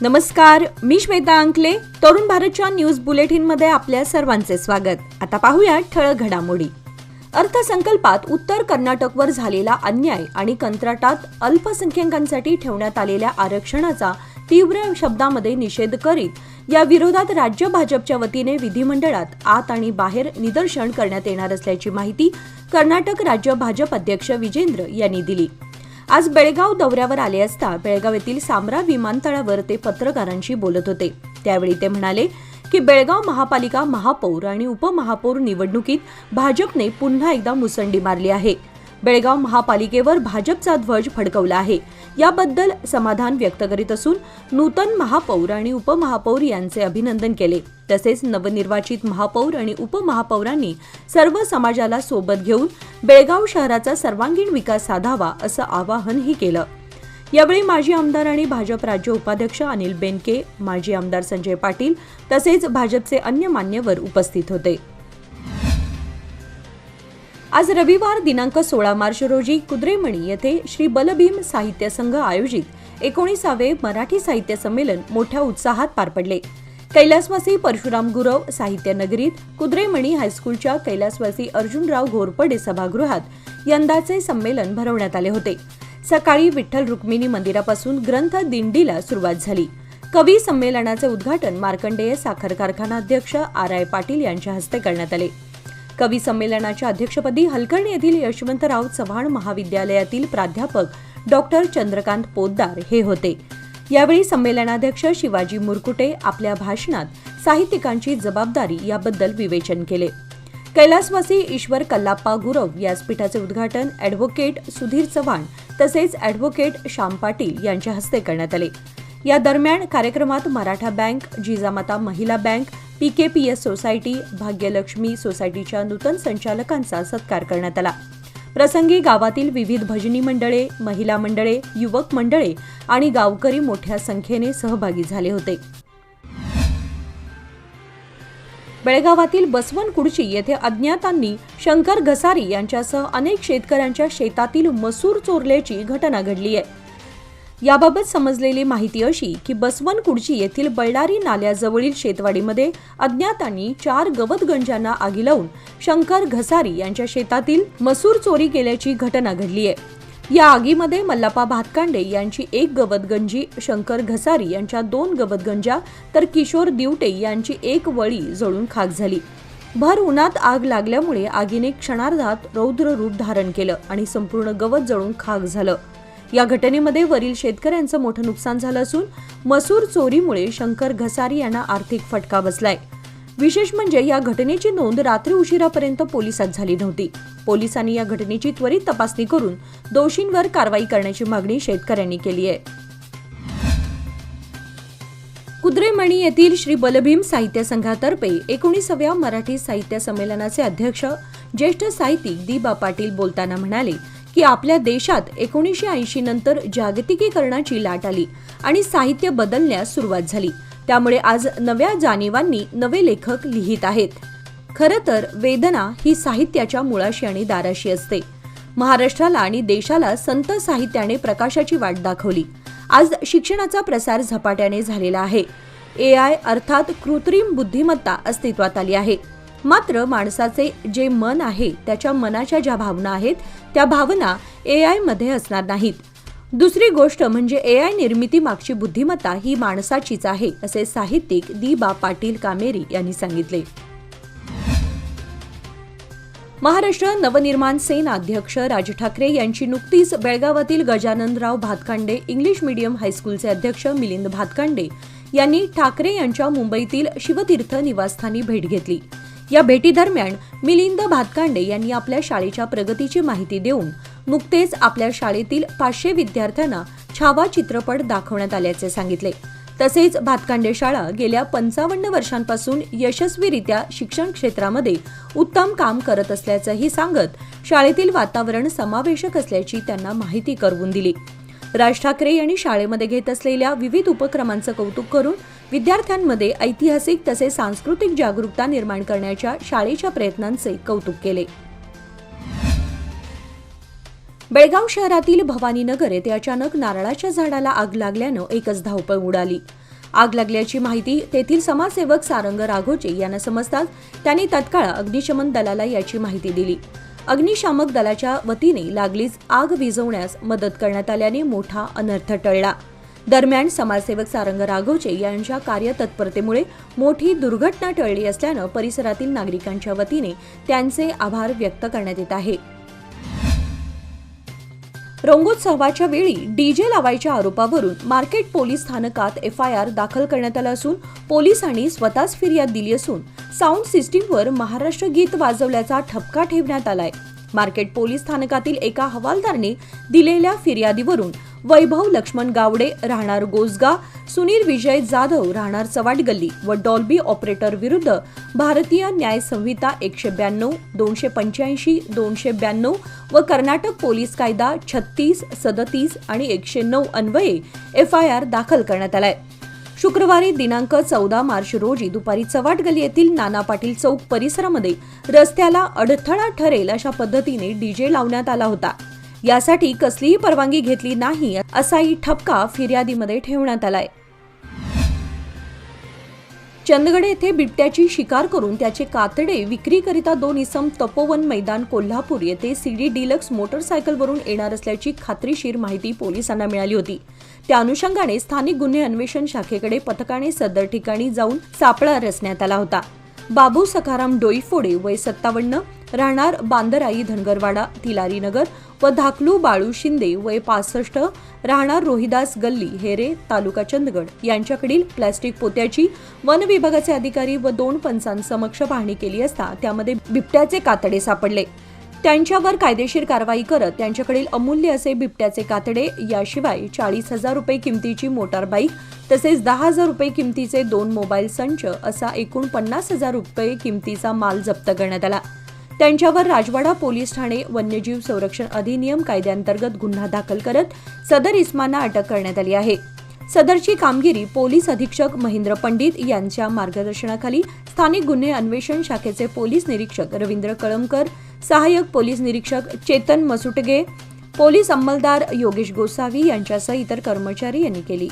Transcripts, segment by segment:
नमस्कार, मी श्वेता अंकले. तरुण भारतच्या न्यूज बुलेटिनमध्ये आपल्या सर्वांचे स्वागत. आता पाहूया ठळक घडामोडी. अर्थसंकल्पात उत्तर कर्नाटकवर झालेला अन्याय आणि कंत्राटात अल्पसंख्याकांसाठी ठेवण्यात आलेल्या आरक्षणाचा तीव्र शब्दामध्ये निषेध करीत या विरोधात राज्य भाजपच्या वतीने विधिमंडळात आत आणि बाहेर निदर्शन करण्यात येणार असल्याची माहिती कर्नाटक राज्य भाजप अध्यक्ष विजेंद्र यांनी दिली. आज बेळगाव दौऱ्यावर आले असता बेळगाव येथील सामरा विमानतळावर ते पत्रकारांशी बोलत होते. त्यावेळी ते म्हणाले की बेळगाव महापालिका महापौर आणि उपमहापौर निवडणुकीत भाजपने पुन्हा एकदा मुसंडी मारली आहे. बेळगाव महापालिकेवर भाजपचा ध्वज फडकवला आहे. याबद्दल समाधान व्यक्त करीत असून नूतन महापौर आणि उपमहापौर यांचे अभिनंदन केले. तसेच नवनिर्वाचित महापौर आणि उपमहापौरांनी सर्व समाजाला सोबत घेऊन बेळगाव शहराचा सर्वांगीण विकास साधावा असं आवाहनही केलं. यावेळी माजी आमदार आणि भाजप राज्य उपाध्यक्ष अनिल बेनके, माजी आमदार संजय पाटील तसेच भाजपचे अन्य मान्यवर उपस्थित होते. आज रविवार दिनांक 16 मार्च रोजी कुद्रेमणी येथे श्री बलभीम साहित्य संघ आयोजित 19वे मराठी साहित्य संमेलन मोठ्या उत्साहात पार पडले. कैलासवासी परशुराम गुरव साहित्य नगरीत कुद्रेमणी हायस्कूलच्या कैलासवासी अर्जुनराव घोरपडे सभागृहात यंदाचे संमेलन भरवण्यात आले होते. सकाळी विठ्ठल रुक्मिणी मंदिरापासून ग्रंथ दिंडीला सुरुवात झाली. कवी संमेलनाचे उद्घाटन मार्कंडेय साखर कारखाना अध्यक्ष आर.आय. पाटील यांच्या हस्ते करण्यात आले. कवी संमेलनाच्या अध्यक्षपदी हलकर्णी येथील यशवंतराव चव्हाण महाविद्यालयातील प्राध्यापक डॉक्टर चंद्रकांत पोद्दार हे होते. यावेळी संमेलनाध्यक्ष शिवाजी मुरकुटे आपल्या भाषणात साहित्यिकांची जबाबदारी याबद्दल विवेचन केले. कैलासवासी ईश्वर कल्लाप्पा गुरव व्यासपीठाचे उद्घाटन ॲडव्होकेट सुधीर चव्हाण तसेच ॲडव्होकेट श्याम पाटील यांच्या हस्ते करण्यात आले. या दरम्यान कार्यक्रमात मराठा बँक, जिजामाता महिला बँक, PKPS सोसायटी, भाग्यलक्ष्मी सोसायटीच्या नूतन संचालकांचा सत्कार करण्यात आला. प्रसंगी गावातील विविध भजनी मंडळे, महिला मंडळे, युवक मंडळे आणि गावकरी मोठ्या संख्येने सहभागी झाले होते. बेळगावातील बसवनकुर्ची येथे अज्ञातांनी शंकर घसारी यांच्यासह अनेक शेतकऱ्यांच्या शेतातील मसूर चोरल्याची घटना घडली आहे. याबाबत समजलेली माहिती अशी की बसवनकुर्ची येथील बळ्ळारी नाल्याजवळील शेतवाडीमध्ये अज्ञातांनी 4 गवतगंजांना आगी लावून शंकर घसारी यांच्या शेतातील मसूर चोरी केल्याची घटना घडली आहे. या आगीमध्ये मल्लाप्पा भातकांडे यांची 1 गवतगंजी, शंकर घसारी यांच्या 2 गवतगंजा तर किशोर दिवटे यांची 1 वळी जळून खाक झाली. भर उन्हात आग लागल्यामुळे आगीने क्षणार्धात रौद्र रूप धारण केलं आणि संपूर्ण गवत जळून खाक झालं. या घटनेमध्ये वरील शेतकऱ्यांचं मोठं नुकसान झालं असून मसूर चोरीमुळे शंकर घसारी यांना आर्थिक फटका बसलाय. विशेष म्हणजे या घटनेची नोंद रात्री उशिरापर्यंत पोलिसात झाली नव्हती. पोलिसांनी या घटनेची त्वरित तपासणी करून दोषींवर कारवाई करण्याची मागणी शेतकऱ्यांनी केली आहे. कुद्रेमणी येथील श्री बलभीम साहित्य संघातर्फे 19व्या मराठी साहित्य संमेलनाचे अध्यक्ष ज्येष्ठ साहित्यिक दी.बा. पाटील बोलताना म्हणाले की आपल्या देशात 1980 नंतर जागतिकीकरणाची लाट आली आणि साहित्य बदलण्यास सुरुवात झाली. त्यामुळे आज नव्या जाणीवांनी नवे लेखक लिहित आहेत. खरं तर वेदना ही साहित्याच्या मुळाशी आणि दाराशी असते. महाराष्ट्राला आणि देशाला संत साहित्याने प्रकाशाची वाट दाखवली. आज शिक्षणाचा प्रसार झपाट्याने झालेला आहे. AI अर्थात कृत्रिम बुद्धिमत्ता अस्तित्वात आली आहे. मात्र माणसाचे जे मन आहे त्याच्या मनाच्या ज्या भावना आहेत त्या भावना AI मध्ये असणार नाहीत. दुसरी गोष्ट म्हणजे AI निर्मिती मागची बुद्धिमत्ता ही माणसाचीच आहे असे साहित्यिक दी.बा. पाटील कामेरी यांनी सांगितले. महाराष्ट्र नवनिर्माण सेना अध्यक्ष राज ठाकरे यांची नुकतीच बेळगावातील गजाननराव भातकांडे इंग्लिश मीडियम हायस्कूलचे अध्यक्ष मिलिंद भातकांडे यांनी ठाकरे यांच्या मुंबईतील शिवतीर्थ निवासस्थानी भेट घेतली. या भेटीदरम्यान मिलिंद भातकांडे यांनी आपल्या शाळेच्या प्रगतीची माहिती देऊन नुकतेच आपल्या शाळेतील 500 विद्यार्थ्यांना छावा चित्रपट दाखवण्यात आल्याचे सांगितले. तसेच भातकांडे शाळा गेल्या 55 वर्षांपासून यशस्वीरित्या शिक्षण क्षेत्रामध्ये उत्तम काम करत असल्याचंही सांगत शाळेतील वातावरण समावेशक असल्याची त्यांना माहिती करून दिली. राज ठाकरे यांनी शाळेमध्ये घेत असलेल्या विविध उपक्रमांचं कौतुक करून विद्यार्थ्यांमध्ये ऐतिहासिक तसेच सांस्कृतिक जागरूकता निर्माण करण्याच्या शाळेच्या प्रयत्नांचे कौतुक केले. बेळगाव शहरातील भवानीनगर येथे अचानक नारळाच्या झाडाला आग लागल्यानं एकच धावपळ उडाली. आग लागल्याची माहिती तेथील समाजसेवक सारंग राघोचे यांना समजताच त्यांनी तत्काळ अग्निशमन दलाला याची माहिती दिली. अग्निशामक दलाच्या वतीने लागलीच आग विझवण्यास मदत करण्यात आल्याने मोठा अनर्थ टळला. दरम्यान समाजसेवक सारंग राघोचे यांच्या कार्यतत्परतेमुळे मोठी दुर्घटना टळली असल्यानं परिसरातील नागरिकांच्या वतीने त्यांचे आभार व्यक्त करण्यात येत आहे. रंगोत्सवाच्या वेळी डीजे लावायच्या आरोपावरून मार्केट पोलीस स्थानकात FIR दाखल करण्यात आला असून पोलिसांनी स्वतःच फिर्याद दिली असून साऊंड सिस्टीमवर महाराष्ट्र गीत वाजवल्याचा ठपका ठेवण्यात आलाय. मार्केट पोलीस स्थानकातील एका हवालदाराने दिलेल्या फिर्यादीवरून वैभव लक्ष्मण गावडे राहणार गोसगा, सुनील विजय जाधव राहणार चव्हाट गल्ली व डॉल्बी ऑपरेटर विरुद्ध भारतीय न्याय संहिता 192, 285, 292 व कर्नाटक पोलीस कायदा 36, 37 आणि 109 अन्वये FIR दाखल करण्यात आलाय. शुक्रवारी दिनांक 14 मार्च रोजी दुपारी चव्हाट गल्ली येथील नाना पाटील चौक परिसरामध्ये रस्त्याला अडथळा ठरेल अशा पद्धतीने डीजे लावण्यात आला होता. यासाठी कसलीही परवानगी घेतली नाही असाही ठपका फिर्यादीमध्ये ठेवण्यात आलाय. चंदगड येथे बिबट्याची शिकार करून त्याचे कातडे विक्रीकरिता 2 इसम तपोवन मैदान कोल्हापूर येथे CD डिलक्स मोटरसायकलवरून येणार असल्याची खात्रीशीर माहिती पोलिसांना मिळाली होती. त्या अनुषंगाने स्थानिक गुन्हे अन्वेषण शाखेकडे पथकाने सदर ठिकाणी जाऊन सापळा रचण्यात आला होता. बाबू सखाराम डोईफोडे वय 57 राहणार बांदराई धनगरवाडा तिलारी नगर व धाकलू बाळू शिंदे वय 65 राहणार रोहिदास गल्ली हेरे तालुका चंदगड यांच्याकडील प्लॅस्टिक पोत्याची वन विभागाचे अधिकारी व 2 पंचांसमक्ष पाहणी केली असता त्यामध्ये बिबट्याचे कातडे सापडले. त्यांच्यावर कायदेशीर कारवाई करत त्यांच्याकडील अमूल्य असे बिबट्याचे कातडे याशिवाय 40,000 रुपये किमतीची मोटार बाईक तसेच 10,000 रुपये किमतीचे 2 मोबाईल संच असा एकूण 50,000 रुपये किमतीचा माल जप्त करण्यात आला. त्यांच्यावर राजवाडा पोलीस ठाणे वन्यजीव संरक्षण अधिनियम कायद्याअंतर्गत गुन्हा दाखल करत सदर इस्मांना अटक करण्यात आली आहे. सदरची कामगिरी पोलीस अधीक्षक महेंद्र पंडित यांच्या मार्गदर्शनाखाली स्थानिक गुन्हे अन्वेषण शाखेचे पोलीस निरीक्षक रवींद्र कळमकर, सहाय्यक पोलीस निरीक्षक चेतन मसुटगे, पोलीस अंमलदार योगेश गोसावी यांच्यासह इतर कर्मचारी यांनी केली.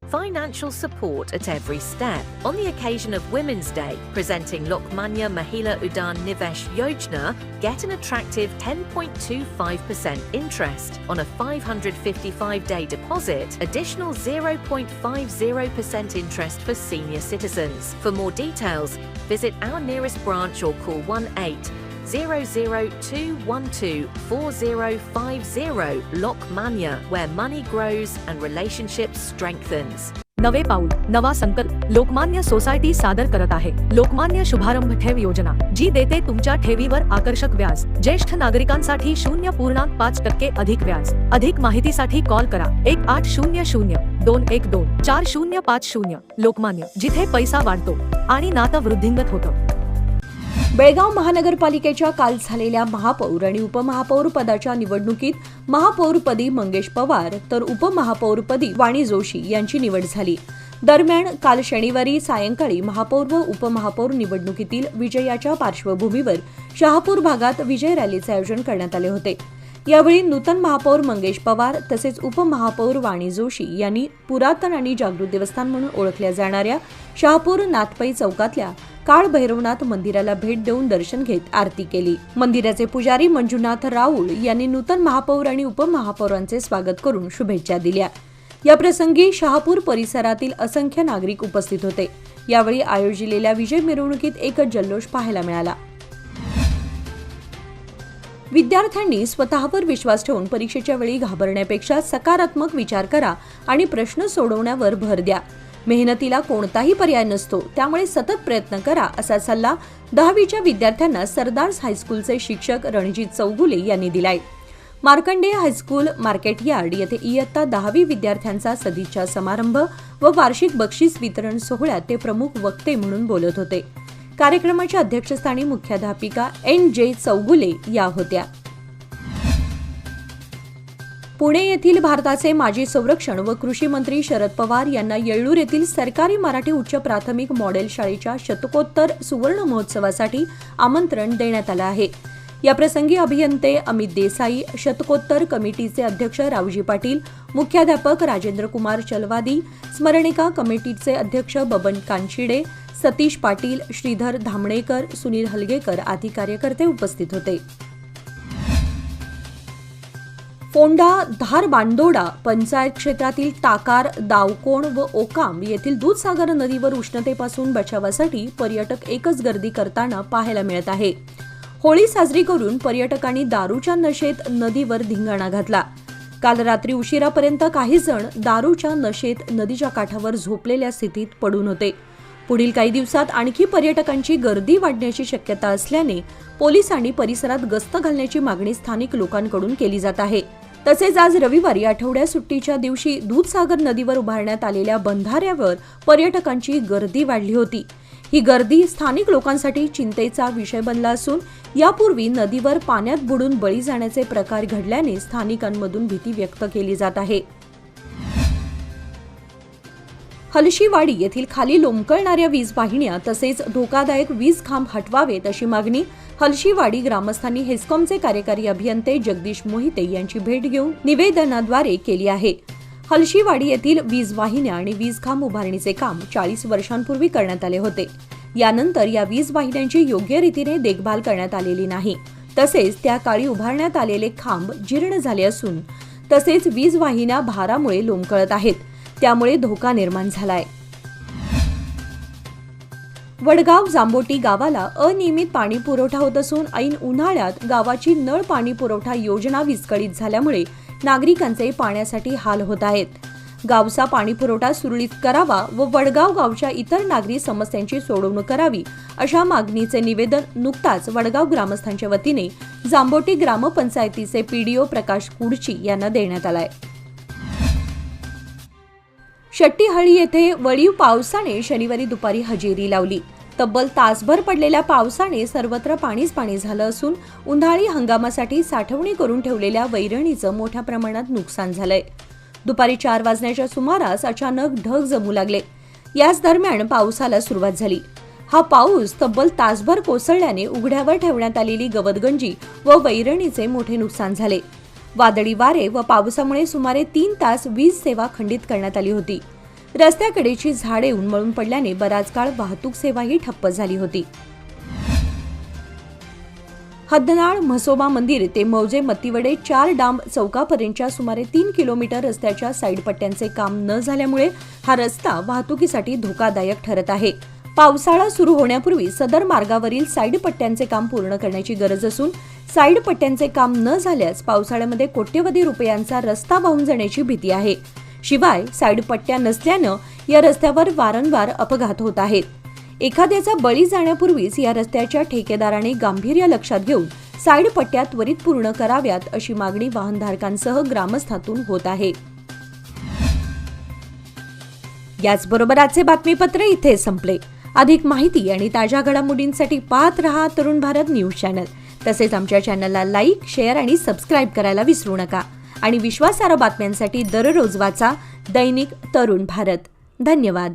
Financial support at every step. On the occasion of Women's Day, presenting Lokmanya Mahila Udan Nivesh Yojana, get an attractive 10.25% interest on a 555-day deposit, additional 0.50% interest for senior citizens. For more details, visit our nearest branch or call 1800-212-4050. Lokmanya, where money grows and relationships strengthens. नवे पाऊल नवा संकल्प Lokmanya society सादर करत आहे लोकमान्य शुभारंभ ठेव योजना, जी देते तुमच्या ठेवीवर आकर्षक व्याज. ज्येष्ठ नागरिकांसाठी 0.5% अधिक व्याज. अधिक माहितीसाठी कॉल करा 1800-212-4050. लोकमान्य, जिथे पैसा वाढतो आणि नातं वृद्धिंगत होतं. बेळगाव महानगरपालिकेच्या काल झालेल्या महापौर आणि उपमहापौर पदाच्या निवडणुकीत महापौरपदी मंगेश पवार तर उपमहापौरपदी वाणी जोशी यांची निवड झाली. दरम्यान काल शनिवारी सायंकाळी महापौर व उपमहापौर निवडणुकीतील विजयाच्या पार्श्वभूमीवर शहापूर भागात विजय रॅलीचे आयोजन करण्यात आले होते. यावेळी नूतन महापौर मंगेश पवार तसेच उपमहापौर वाणी जोशी यांनी पुरातन आणि जागृत देवस्थान म्हणून ओळखल्या जाणाऱ्या शहापूर नाथपई चौकातल्या काळ भैरवनाथ मंदिराला भेट देऊन दर्शन घेत आरती केली. मंदिराचे पुजारी मंजुनाथ राऊळ यांनी नूतन महापौर आणि उपमहापौरांचे स्वागत करून शुभेच्छा दिल्या. या प्रसंगी शहापूर परिसरातील असंख्य नागरिक उपस्थित होते. यावेळी आयोजिलेल्या विजय मिरवणुकीत एक जल्लोष पाहायला मिळाला. विद्यार्थ्यांनी स्वतःवर विश्वास ठेवून परीक्षेच्या वेळी घाबरण्यापेक्षा सकारात्मक विचार करा आणि प्रश्न सोडवण्यावर भर द्या. मेहनतीला कोणताही पर्याय नसतो, त्यामुळे सतत प्रयत्न करा असा सल्ला 10वीच्या विद्यार्थ्यांना सरदार्स हायस्कूलचे शिक्षक रणजित चौगुले यांनी दिलाय. मार्कंडेय हायस्कूल मार्केट यार्ड येथे इयत्ता 10वी विद्यार्थ्यांचा सदिच्छा समारंभ व वार्षिक बक्षीस वितरण सोहळ्यात ते प्रमुख वक्ते म्हणून बोलत होते. कार्यक्रमाच्या अध्यक्षस्थानी मुख्याध्यापिका NJ चौगुले या होत्या. पुणे येथील भारताचे माजी संरक्षण व कृषी मंत्री शरद पवार यांना येळ्ळूर येथील सरकारी मराठी उच्च प्राथमिक मॉडेल शाळेच्या शतकोत्तर सुवर्ण महोत्सवासाठी आमंत्रण देण्यात आलं आहे. याप्रसंगी अभियंते अमित देसाई, शतकोत्तर कमिटीचे अध्यक्ष रावजी पाटील, मुख्याध्यापक राजेंद्र कुमार चलवादी, स्मरणिका कमिटीचे अध्यक्ष बबन कानशिडे, सतीश पाटील, श्रीधर धामणेकर, सुनील हलगेकर आदी कार्यकर्ते उपस्थित होते. फोंडा धार बांदोडा पंचायत क्षेत्रातील टाकार, दावकोण व ओकाम येथील दूधसागर नदीवर उष्णतेपासून बचावासाठी पर्यटक एकच गर्दी करताना पाहायला मिळत आहे. होळी साजरी करून पर्यटकांनी दारूच्या नशेत नदीवर धिंगाणा घातला. काल रात्री उशिरापर्यंत काही जण दारूच्या नशेत नदीच्या काठावर झोपलेल्या स्थितीत पडून होते. पुढील काही दिवसात आणखी पर्यटकांची गर्दी वाढण्याची शक्यता असल्याने पोलिसांनी परिसरात गस्त घालण्याची मागणी स्थानिक लोकांकडून केली जात आहे. तसेच आज रविवारी आठवड्या सुट्टीच्या दिवशी दूधसागर नदीवर उभारण्यात आलेल्या बंधाऱ्यावर पर्यटकांची गर्दी वाढली होती. ही गर्दी स्थानिक लोकांसाठी चिंतेचा विषय बनला असून यापूर्वी नदीवर पाण्यात बुडून बळी जाण्याचे प्रकार घडल्याने स्थानिकांमधून भीती व्यक्त केली जात आहे. हलशीवाडी येथील खाली लोंबकळणाऱ्या वीज वाहिन्या तसेच धोकादायक वीज खांब हटवावेत अशी मागणी हलशीवाडी ग्रामस्थांनी हेस्कॉमचे कार्यकारी अभियंते जगदीश मोहिते यांची भेट घेऊन निवेदनाद्वारे केली आहे. हलशीवाडी येथील वीज वाहिन्या आणि वीज खांब उभारणीचे काम 40 वर्षांपूर्वी करण्यात आले होते. यानंतर या वीज वाहिन्यांची योग्य रीतीने देखभाल करण्यात आलेली नाही. तसेच त्या काळी उभारण्यात आलेले खांब जीर्ण झाले असून तसेच वीज वाहिन्या भारामुळे लोंबकळत आहेत. त्यामुळे धोका निर्माण झालाय. वडगाव जांबोटी गावाला अनियमित पाणी पुरवठा होत असून ऐन उन्हाळ्यात गावाची नळ पाणी पुरवठा योजना विस्कळीत झाल्यामुळे नागरिकांचे पाण्यासाठी हाल होत आहेत. गावचा पाणी पुरवठा सुरळीत करावा व वडगाव गावच्या इतर नागरी समस्यांची सोडवणूक करावी अशा मागणीचे निवेदन नुकताच वडगाव ग्रामस्थांच्या वतीने जांबोटी ग्रामपंचायतीचे पीडीओ प्रकाश कुडची यांना देण्यात आलाय. शेट्टीहळ्ळी येथे वळीव पावसाने शनिवारी दुपारी हजेरी लावली. तब्बल तासभर पडलेल्या पावसाने सर्वत्र पाणीच पाणी झालं असून उन्हाळी हंगामासाठी साठवणी करून ठेवलेल्या वैरणीचं मोठ्या प्रमाणात नुकसान झालंय. दुपारी 4 वाजण्याच्या सुमारास अचानक ढग जमू लागले. याच दरम्यान पावसाला सुरुवात झाली. हा पाऊस तब्बल तासभर कोसळल्याने उघड्यावर ठेवण्यात आलेली गवतगंजी व वैरणीचे मोठे नुकसान झाले. वादळी वारे व पावसामुळे सुमारे 3 तास वीज सेवा खंडित करण्यात आली होती. रस्त्याकडेची झाडे उन्मळून पडल्याने बराच काळ वाहतूक सेवाही ठप्प झाली होती. हद्दनाळ म्हसोबा मंदिर ते मौजे मत्तीवडे 4 डांब चौकापर्यंतच्या सुमारे 3 किलोमीटर रस्त्याच्या साईड पट्ट्यांचे काम न झाल्यामुळे हा रस्ता वाहतुकीसाठी धोकादायक ठरत आहे. पावसाळा सुरू होण्यापूर्वी सदर मार्गावरील साईड पट्ट्यांचे काम पूर्ण करण्याची गरज असून साईड पट्ट्यांचे काम न झाल्यास पावसाळ्यामध्ये कोट्यवधी रुपयांचा रस्ता वाहून जाण्याची भीती आहे. शिवाय साईड पट्ट्या नसल्यानं या रस्त्यावर वारंवार अपघात होत आहेत. एखाद्याचा बळी जाण्यापूर्वीच या रस्त्याच्या ठेकेदाराने गांभीर्य लक्षात घेऊन साईड पट्ट्या त्वरित पूर्ण कराव्यात अशी मागणी वाहनधारकांसह ग्रामस्थातून होत आहे. याचबरोबर आजचे बातमीपत्र इथे संपले. अधिक माहिती आणि ताज्या घडामोडींसाठी पाहत रहा तरुण भारत न्यूज चॅनल. तसेच आमच्या चॅनलला लाईक, शेअर आणि सबस्क्राईब करायला विसरू नका. आणि विश्वासार्ह बातम्यांसाठी दररोज वाचा दैनिक तरुण भारत. धन्यवाद.